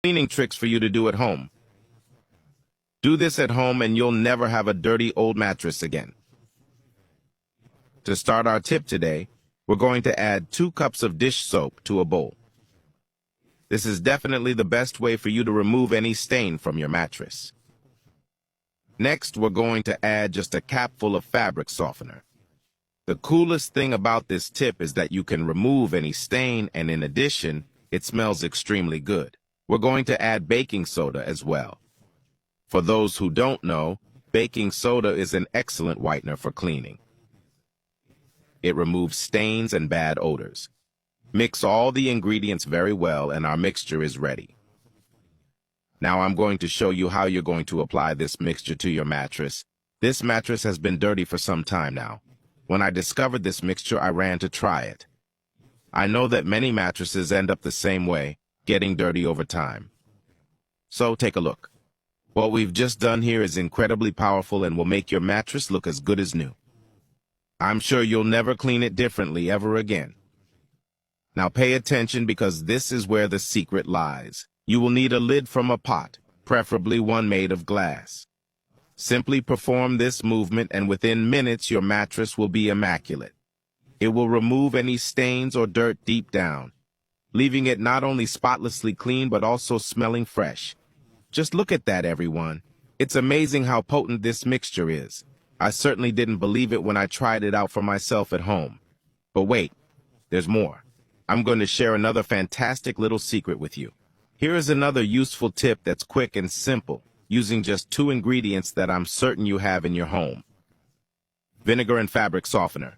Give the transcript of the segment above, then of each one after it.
Cleaning tricks for you to do at home. Do this at home and you'll never have a dirty old mattress again. To start our tip today, we're going to add 2 cups of dish soap to a bowl. This is definitely the best way for you to remove any stain from your mattress. Next, we're going to add just a capful of fabric softener. The coolest thing about this tip is that you can remove any stain, and in addition, it smells extremely good. We're going to add baking soda as well. For those who don't know, baking soda is an excellent whitener for cleaning. It removes stains and bad odors. Mix all the ingredients very well and our mixture is ready. Now I'm going to show you how you're going to apply this mixture to your mattress. This mattress has been dirty for some time now. When I discovered this mixture, I ran to try it. I know that many mattresses end up the same way, getting dirty over time. So take a look. What we've just done here is incredibly powerful and will make your mattress look as good as new. I'm sure you'll never clean it differently ever again. Now pay attention because this is where the secret lies. You will need a lid from a pot, preferably one made of glass. Simply perform this movement and within minutes your mattress will be immaculate. It will remove any stains or dirt deep down, leaving it not only spotlessly clean but also smelling fresh. Just look at that, everyone. It's amazing how potent this mixture is. I certainly didn't believe it when I tried it out for myself at home. But wait, there's more. I'm going to share another fantastic little secret with you. Here is another useful tip that's quick and simple, using just 2 ingredients that I'm certain you have in your home. Vinegar and fabric softener.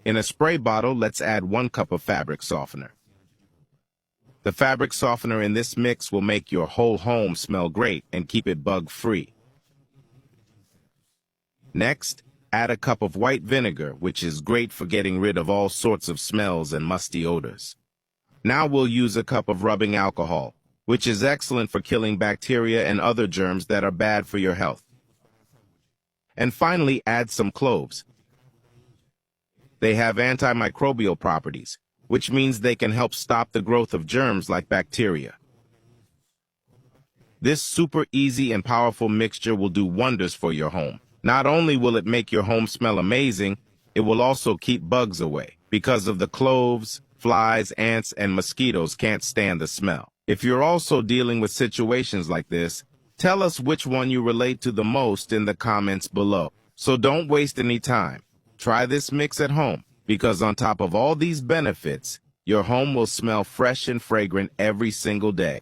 In a spray bottle, let's add 1 cup of fabric softener. The fabric softener in this mix will make your whole home smell great and keep it bug-free. Next, add a cup of white vinegar, which is great for getting rid of all sorts of smells and musty odors. Now we'll use a cup of rubbing alcohol, which is excellent for killing bacteria and other germs that are bad for your health. And finally, add some cloves. They have antimicrobial properties, which means they can help stop the growth of germs like bacteria. This super easy and powerful mixture will do wonders for your home. Not only will it make your home smell amazing, it will also keep bugs away. Because of the cloves, flies, ants, and mosquitoes can't stand the smell. If you're also dealing with situations like this, tell us which one you relate to the most in the comments below. So don't waste any time. Try this mix at home, because on top of all these benefits, your home will smell fresh and fragrant every single day.